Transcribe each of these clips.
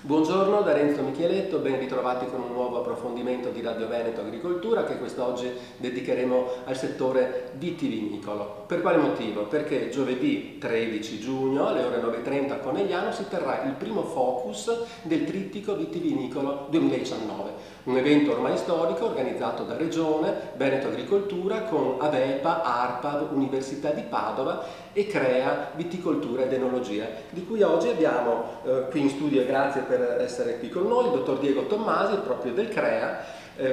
Buongiorno da Renzo Micheletto, ben ritrovati con un nuovo approfondimento di Radio Veneto Agricoltura che quest'oggi dedicheremo al settore vitivinicolo. Per quale motivo? Perché giovedì 13 giugno alle ore 9:30 a Conegliano si terrà il primo focus del Trittico Vitivinicolo 2019, un evento ormai storico organizzato da Regione, Veneto Agricoltura con AVEPA, ARPAV, Università di Padova e CREA Viticoltura ed Enologia, di cui oggi abbiamo qui in studio, e grazie per essere qui con noi, il dottor Diego Tommasi, proprio del CREA,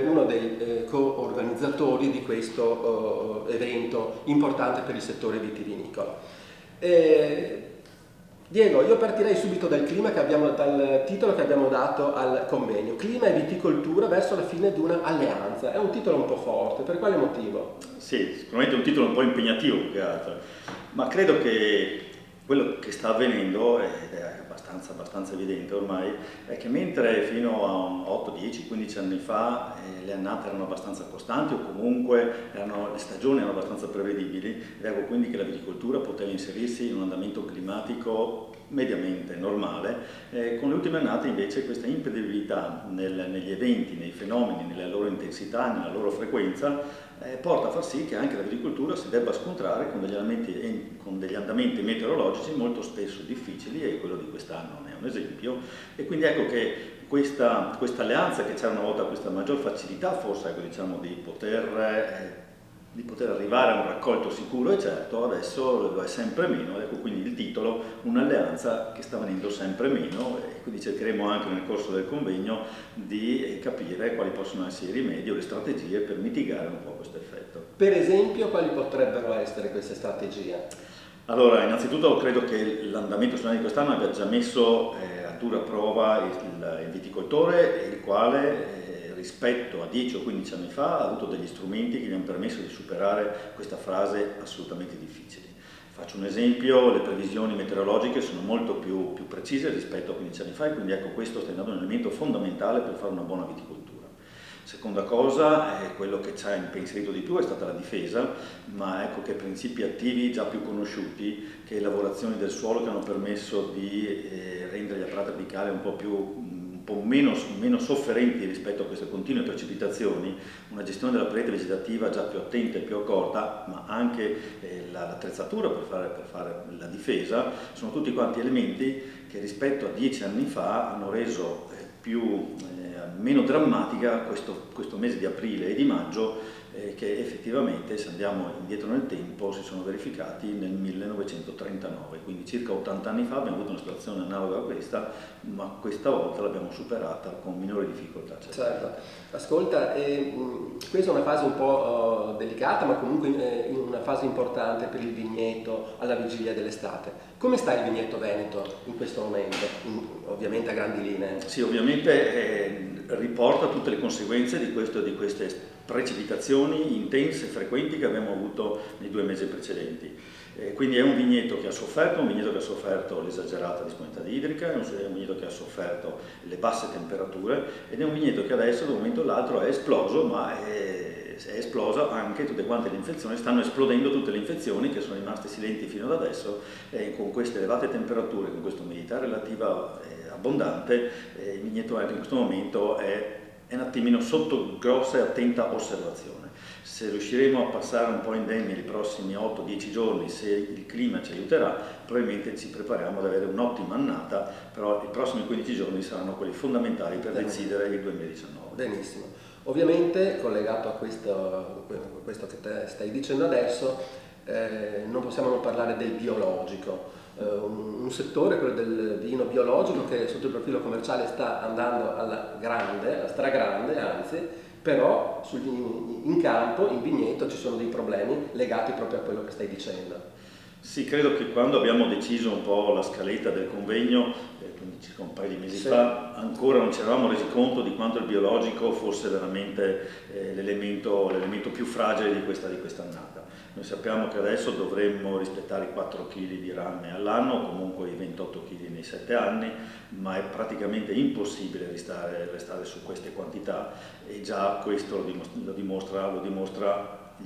uno dei co-organizzatori di questo evento importante per il settore vitivinicolo. Diego, io partirei subito dal titolo che abbiamo dato al convegno, Clima e viticoltura verso la fine di un'alleanza. È un titolo un po' forte, per quale motivo? Sì, sicuramente è un titolo un po' impegnativo più che altro, ma credo che quello che sta avvenendo, ed è abbastanza evidente ormai, è che mentre fino a 8, 10, 15 anni fa le annate erano abbastanza costanti o comunque le stagioni erano abbastanza prevedibili, ed ecco quindi che la viticoltura poteva inserirsi in un andamento climatico mediamente normale, con le ultime annate invece questa imprevedibilità negli eventi, nei fenomeni, nella loro intensità, nella loro frequenza, porta a far sì che anche l'agricoltura si debba scontrare con degli andamenti meteorologici molto spesso difficili, e quello di quest'anno ne è un esempio. E quindi ecco che questa alleanza, che c'era una volta, questa maggior facilità forse, ecco, diciamo, di poter arrivare a un raccolto sicuro e certo, adesso lo è sempre meno. Ecco quindi il titolo, un'alleanza che sta venendo sempre meno, e quindi cercheremo anche nel corso del convegno di capire quali possono essere i rimedi o le strategie per mitigare un po' questo effetto. Per esempio, quali potrebbero essere queste strategie? Allora, innanzitutto credo che l'andamento di quest'anno abbia già messo a dura prova il viticoltore, il quale rispetto a 10 o 15 anni fa ha avuto degli strumenti che gli hanno permesso di superare questa fase assolutamente difficile. Faccio un esempio: le previsioni meteorologiche sono molto più precise rispetto a 15 anni fa, e quindi ecco, questo sta diventando un elemento fondamentale per fare una buona viticoltura. Seconda cosa, quello che ci ha impensierito di più è stata la difesa, ma ecco che principi attivi già più conosciuti, che lavorazioni del suolo che hanno permesso di rendere gli apparati apicali un po' meno sofferenti rispetto a queste continue precipitazioni, una gestione della parete vegetativa già più attenta e più accorta, ma anche l'attrezzatura per fare la difesa, sono tutti quanti elementi che rispetto a 10 anni fa hanno reso meno drammatica questo mese di aprile e di maggio, che effettivamente, se andiamo indietro nel tempo, si sono verificati nel 1939, quindi circa 80 anni fa abbiamo avuto una situazione analoga a questa, ma questa volta l'abbiamo superata con minore difficoltà. Certo. Ascolta, questa è una fase un po' delicata, ma comunque una fase importante per il vigneto alla vigilia dell'estate. Come sta il vigneto veneto in questo momento? Ovviamente a grandi linee. Sì, ovviamente riporta tutte le conseguenze di queste precipitazioni intense e frequenti che abbiamo avuto nei 2 mesi precedenti. Quindi è un vigneto che ha sofferto l'esagerata disponibilità idrica, è un vigneto che ha sofferto le basse temperature, ed è un vigneto che adesso da un momento all'altro è esploso, ma è esplosa anche tutte quante le infezioni, stanno esplodendo tutte le infezioni che sono rimaste silenti fino ad adesso, con queste elevate temperature, con questa umidità relativa abbondante, il vigneto in questo momento è un attimino sotto grossa e attenta osservazione. Se riusciremo a passare un po' indenni nei prossimi 8-10 giorni, se il clima ci aiuterà, probabilmente ci prepariamo ad avere un'ottima annata, però i prossimi 15 giorni saranno quelli fondamentali per decidere il 2019. Benissimo. Ovviamente, collegato a questo che te stai dicendo adesso, non possiamo non parlare del biologico. Un settore, quello del vino biologico, che sotto il profilo commerciale sta andando alla stragrande anzi, però in campo, in vigneto, ci sono dei problemi legati proprio a quello che stai dicendo. Sì, credo che quando abbiamo deciso un po' la scaletta del convegno, quindi circa un paio di mesi fa, ancora non ci eravamo resi conto di quanto il biologico fosse veramente l'elemento più fragile di questa annata. Noi sappiamo che adesso dovremmo rispettare i 4 kg di rame all'anno, comunque i 28 kg nei 7 anni, ma è praticamente impossibile restare su queste quantità, e già questo lo dimostra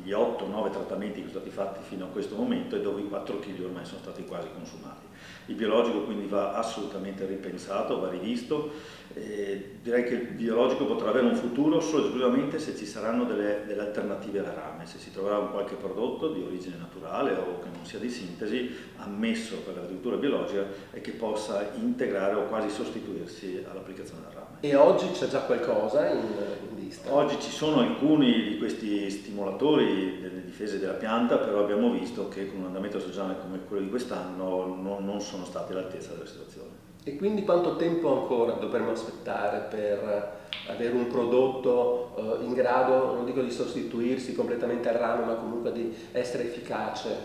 gli 8-9 trattamenti che sono stati fatti fino a questo momento, e dove i 4 kg ormai sono stati quasi consumati. Il biologico quindi va assolutamente ripensato, va rivisto. Direi che il biologico potrà avere un futuro solo e esclusivamente se ci saranno delle alternative alla rame, se si troverà un qualche prodotto di origine naturale o che non sia di sintesi, ammesso per l'agricoltura biologica e che possa integrare o quasi sostituirsi all'applicazione del rame. E oggi c'è già qualcosa in vista? Oggi ci sono alcuni di questi stimolatori delle difese della pianta, però abbiamo visto che con un andamento stagionale come quello di quest'anno non sono stati all'altezza della situazione. E quindi quanto tempo ancora dovremmo aspettare per avere un prodotto in grado, non dico di sostituirsi completamente al rame, ma comunque di essere efficace?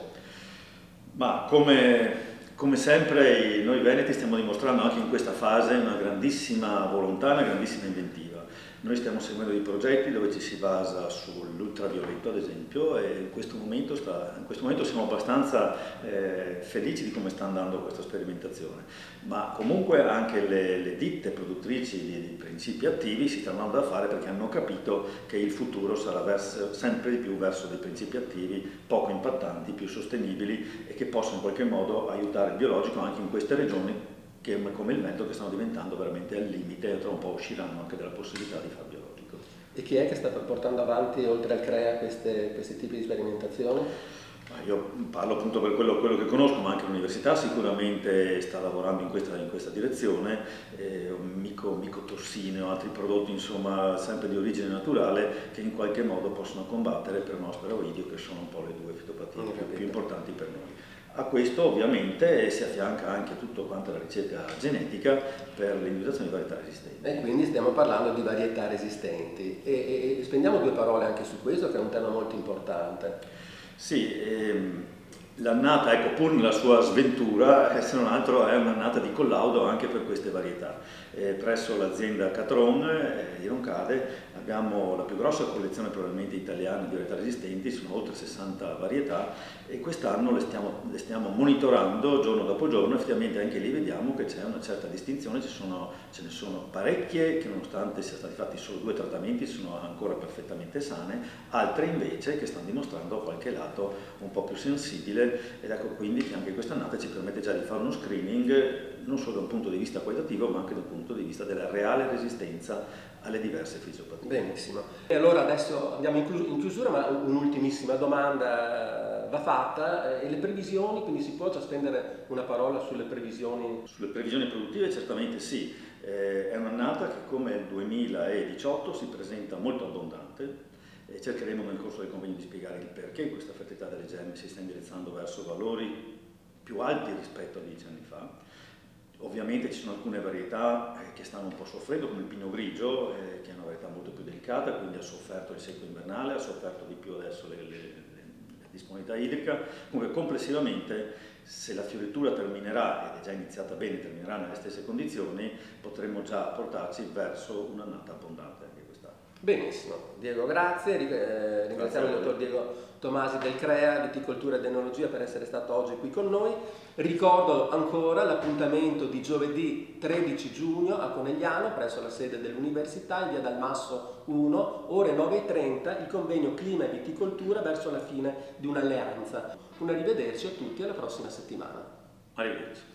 Ma come sempre noi veneti stiamo dimostrando anche in questa fase una grandissima volontà, una grandissima inventiva. Noi stiamo seguendo dei progetti dove ci si basa sull'ultravioletto ad esempio e in questo momento siamo abbastanza felici di come sta andando questa sperimentazione, ma comunque anche le ditte produttrici di principi attivi si stanno andando a fare perché hanno capito che il futuro sarà sempre di più verso dei principi attivi poco impattanti, più sostenibili e che possono in qualche modo aiutare il biologico anche in queste regioni come il Veneto, che stanno diventando veramente al limite e tra un po' usciranno anche dalla possibilità di fare biologico. E chi è che sta portando avanti, oltre al CREA, questi tipi di sperimentazioni? Io parlo appunto per quello che conosco, ma anche l'università sicuramente sta lavorando in questa direzione, micotossine o altri prodotti insomma sempre di origine naturale che in qualche modo possono combattere il Peronospora oidio, che sono un po' le due fitopatie più importanti per noi. A questo ovviamente si affianca anche tutto quanto la ricerca genetica per l'individuazione di varietà resistenti. E quindi stiamo parlando di varietà resistenti e spendiamo due parole anche su questo, che è un tema molto importante. Sì, l'annata, ecco, pur nella sua sventura, se non altro è un'annata di collaudo anche per queste varietà. Presso l'azienda Catron di Roncade abbiamo la più grossa collezione probabilmente italiana di varietà resistenti, sono oltre 60 varietà e quest'anno le stiamo monitorando giorno dopo giorno, effettivamente anche lì vediamo che c'è una certa distinzione, ce ne sono parecchie che nonostante siano stati fatti solo 2 trattamenti sono ancora perfettamente sane, altre invece che stanno dimostrando qualche lato un po' più sensibile ed ecco quindi che anche quest'annata ci permette già di fare uno screening non solo da un punto di vista qualitativo ma anche da un punto di vista della reale resistenza alle diverse fisiopatie. Benissimo. E allora adesso andiamo in chiusura, ma un'ultimissima domanda va fatta. E le previsioni, quindi si può già spendere una parola sulle previsioni? Sulle previsioni produttive certamente sì, è un'annata che come il 2018 si presenta molto abbondante. Cercheremo nel corso del convegno di spiegare il perché questa fertilità delle gemme si sta indirizzando verso valori più alti rispetto a 10 anni fa. Ovviamente ci sono alcune varietà che stanno un po' soffrendo, come il pino grigio, che è una varietà molto più delicata, quindi ha sofferto il secco invernale, ha sofferto di più adesso la disponibilità idrica. Comunque complessivamente, se la fioritura terminerà, ed è già iniziata bene, terminerà nelle stesse condizioni, potremo già portarci verso un'annata abbondante anche quest'anno. Benissimo, Diego, grazie. Ringraziamo il dottor Diego Tomasi del CREA, Viticoltura ed Enologia, per essere stato oggi qui con noi. Ricordo ancora l'appuntamento di giovedì 13 giugno a Conegliano, presso la sede dell'Università, in via Dalmasso 1, ore 9:30, il convegno Clima e Viticoltura verso la fine di un'alleanza. Un arrivederci a tutti alla prossima settimana. Arrivederci.